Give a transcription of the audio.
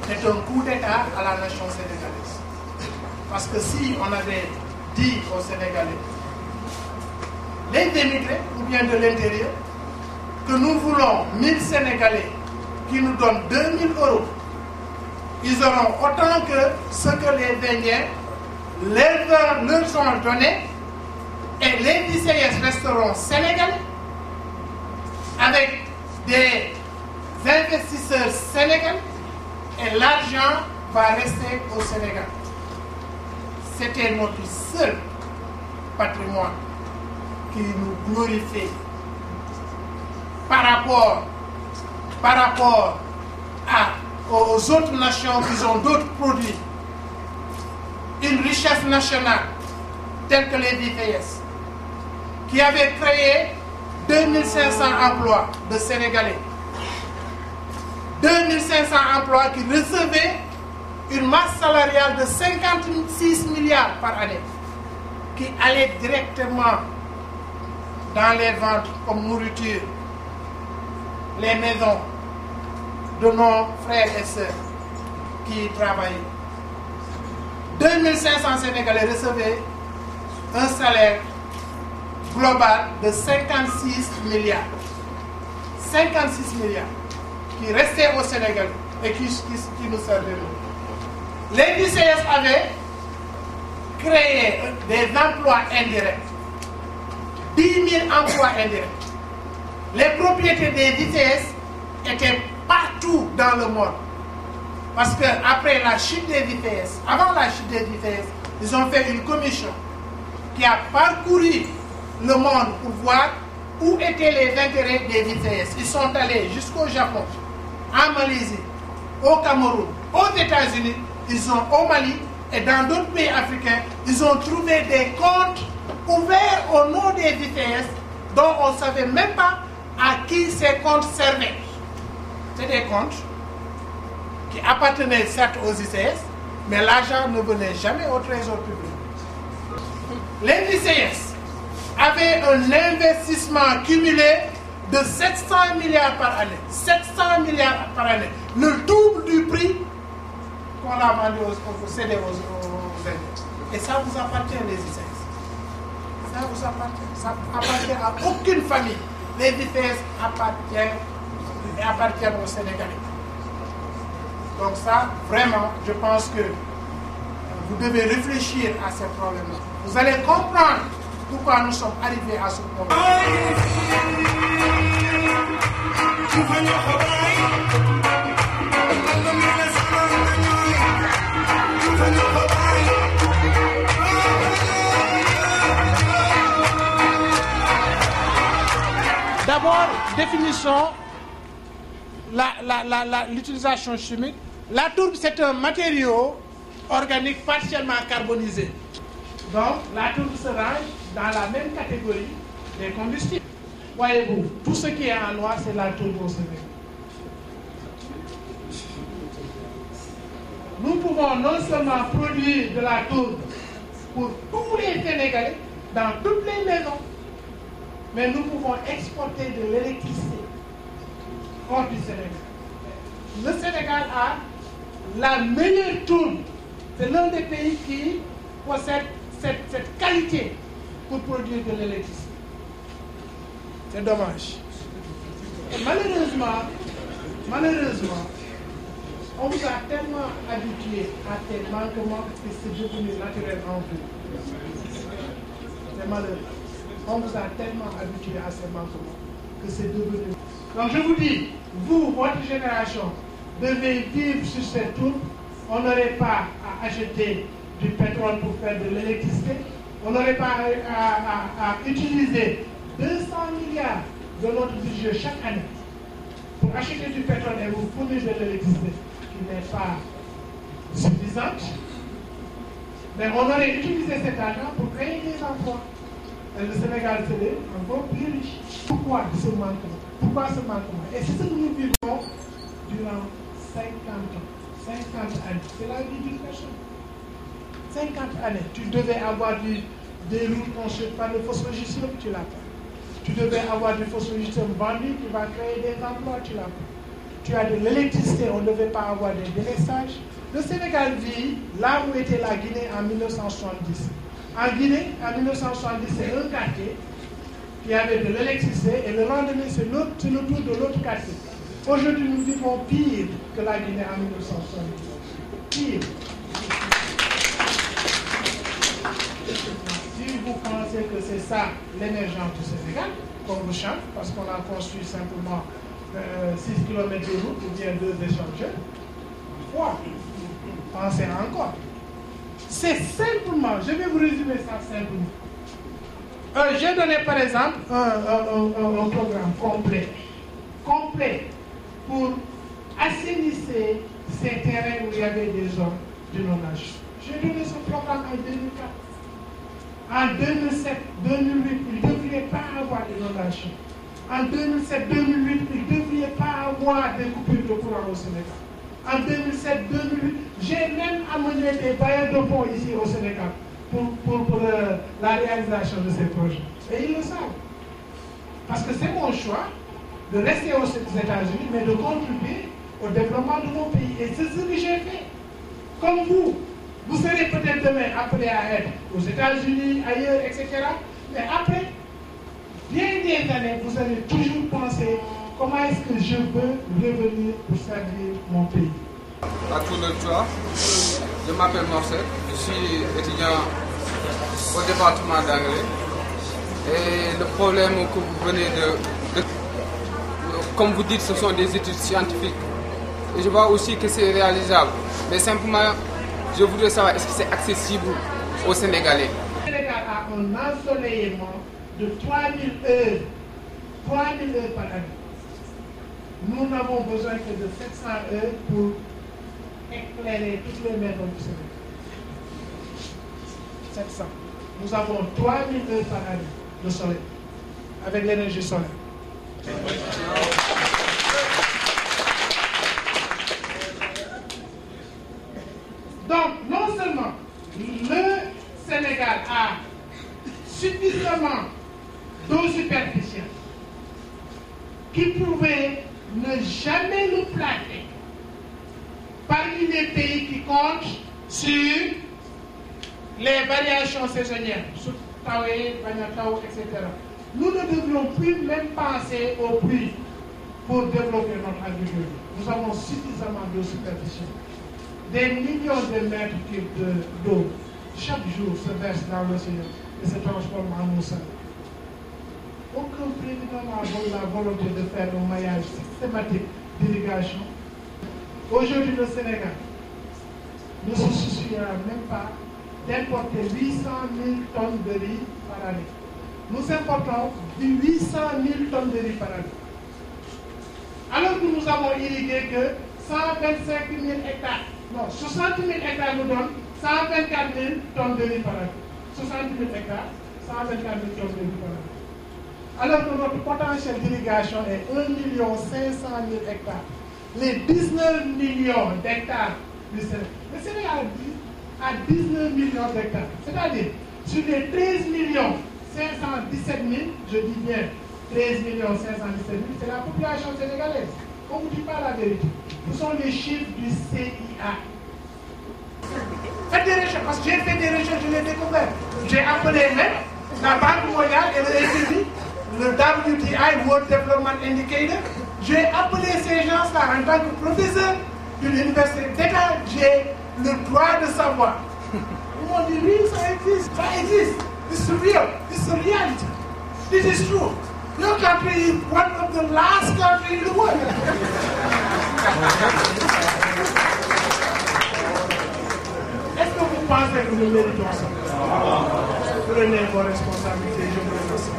c'est un coup d'État à la nation sénégalaise. Parce que si on avait dit aux Sénégalais, les émigrés ou bien de l'intérieur, que nous voulons 1000 Sénégalais qui nous donnent 2000 €, ils auront autant que ce que les Indiens leur ont donné, et les ICS resteront sénégalais avec des investisseurs sénégalais et l'argent va rester au Sénégal. C'était notre seul patrimoine qui nous glorifie par rapport aux autres nations qui ont d'autres produits. Une richesse nationale telle que les ICS, qui avait créé 2500 emplois de Sénégalais. 2500 emplois qui recevaient une masse salariale de 56 milliards par année, qui allait directement dans les ventes comme nourriture, les maisons de nos frères et sœurs qui y travaillaient. 2500 Sénégalais recevaient un salaire global de 56 milliards. 56 milliards qui restaient au Sénégal et qui nous servaient. Les ICS avaient créé des emplois indirects. 10 000 emplois indirects. Les propriétés des ICS étaient partout dans le monde. Parce qu'après la chute des ICS, avant la chute des ICS, ils ont fait une commission qui a parcouru le monde pour voir où étaient les intérêts des ICS. Ils sont allés jusqu'au Japon, en Malaisie, au Cameroun, aux États-Unis, au Mali et dans d'autres pays africains. Ils ont trouvé des comptes ouverts au nom des ICS dont on ne savait même pas à qui ces comptes servaient. C'est des comptes qui appartenaient certes aux ICS, mais l'argent ne venait jamais au trésor public. Les ICS avaient un investissement cumulé de 700 milliards par année. 700 milliards par année. Le double du prix qu'on a vendu aux cédé aux Indiens. Et ça vous appartient, les ICS. Ça vous appartient. Ça appartient à aucune famille. Les ICS appartiennent aux Sénégalais. Donc ça, vraiment, je pense que vous devez réfléchir à ces problèmes-là. Vous allez comprendre pourquoi nous sommes arrivés à ce point. D'abord, définissons l'utilisation chimique. La tourbe, c'est un matériau organique partiellement carbonisé. Donc, la tourbe se range dans la même catégorie des combustibles. Voyez-vous, tout ce qui est en noir, c'est la tourbe au Sénégal. Nous pouvons non seulement produire de la tourbe pour tous les Sénégalais, dans toutes les maisons, mais nous pouvons exporter de l'électricité hors du Sénégal. Le Sénégal a la meilleure tourbe. C'est l'un des pays qui possède cette qualité pour produire de l'électricité. C'est dommage. Et malheureusement, on vous a tellement habitué à ces manquements que c'est devenu naturel en vous. C'est malheureux. On vous a tellement habitué à ces manquements que c'est devenu. Donc je vous dis, vous, votre génération, devez vivre sur cette tourbe. On n'aurait pas à acheter du pétrole pour faire de l'électricité. On n'aurait pas à utiliser 200 milliards de notre budget chaque année pour acheter du pétrole et vous fournir de l'électricité qui n'est pas suffisante. Mais on aurait utilisé cet argent pour créer des emplois. Et le Sénégal serait encore plus riche. Pourquoi ce manquement? Pourquoi ce manquement? Et c'est ce que nous vivons durant 50 ans. 50 années. C'est la vie d'une personne. 50 années. Tu devais avoir des routes construites par le phosphogisme, tu l'as pas. Tu devais avoir du phosphogisme vendu qui va créer des emplois, tu l'as pas. tu as de l'électricité, on ne devait pas avoir des délestages. Le Sénégal vit là où était la Guinée en 1970. En Guinée, en 1970, c'est un quartier qui avait de l'électricité et le lendemain, c'est le tour de l'autre quartier. Aujourd'hui, nous vivons pire que la Guinée en 1970. Pire. Si vous pensez que c'est ça l'émergence du Sénégal, qu'on vous chante, parce qu'on a construit simplement 6 km de route ou bien 2 échangeurs, pensez encore. C'est simplement, je vais vous résumer ça simplement. J'ai donné par exemple un programme complet pour assainir ces terrains où il y avait des zones d'inondation. J'ai donné ce programme en 2004. En 2007, 2008, il ne devrait pas avoir d'inondation. En 2007, 2008, il ne devrait pas avoir de coupures de courant au Sénégal. En 2007, 2008, j'ai même amené des bailleurs de fonds ici au Sénégal pour la réalisation de ces projets. Et ils le savent. Parce que c'est mon choix de rester aux États-Unis, mais de contribuer au développement de mon pays. Et c'est ce que j'ai fait. Comme vous serez peut-être demain appelé à être aux États-Unis, ailleurs, etc. Mais après, bien des années, vous allez toujours penser comment est-ce que je peux revenir pour servir mon pays. À tout le toit, je m'appelle Marcel, je suis étudiant au département d'anglais. Et le problème que vous venez comme vous dites, ce sont des études scientifiques. Et je vois aussi que c'est réalisable. Mais simplement, je voudrais savoir, est-ce que c'est accessible aux Sénégalais? Le Sénégal a un ensoleillement de 3000 heures. 3000 heures par année. Nous n'avons besoin que de 700 heures pour éclairer toutes les maisons du Sénégal. 700. Nous avons 3000 heures par année de soleil, avec l'énergie solaire. Donc, non seulement le Sénégal a suffisamment d'eau superficielle qui pouvait ne jamais nous placer parmi les pays qui comptent sur les variations saisonnières, sur Taoué, Bagnatao, etc. Nous ne devrions plus même penser au puits pour développer notre agriculture. Nous avons suffisamment d'eau superficielle. Des millions de mètres cubes d'eau chaque jour se versent dans l'océan et se transforment en eau salée. Aucun président n'a la volonté de faire un maillage systématique d'irrigation. Aujourd'hui, le Sénégal ne se souciera même pas d'importer 800 000 tonnes de riz par année. Nous importons 800 000 tonnes de riz par année. Alors que nous avons irrigué que 125 000 hectares. Non, 60 000 hectares nous donnent 124 000 tonnes de riz par année. 60 000 hectares, 124 000 tonnes de riz par année. Alors que notre potentiel d'irrigation est 1 500 000 hectares. Les 19 millions d'hectares du Sénégal. Le Sénégal a 19 millions d'hectares. C'est-à-dire, sur les 13 517 000, je dis bien 13 517 000, c'est la population sénégalaise. On ne vous dit pas la vérité. Ce sont les chiffres du CIA. Faites des recherches, parce que j'ai fait des recherches, je l'ai découvert. J'ai appelé même la Banque mondiale et le FMI, le WTI, World Development Indicator. J'ai appelé ces gens-là en tant que professeur d'une université d'État. J'ai le droit de savoir. Ils m'ont dit, oui, ça existe, ça existe. It's real, it's a reality. This is true. Your country is one of the last countries in the world. Est-ce que vous pensez que nous méritons ça? Prenez vos responsabilités, je vous remercie.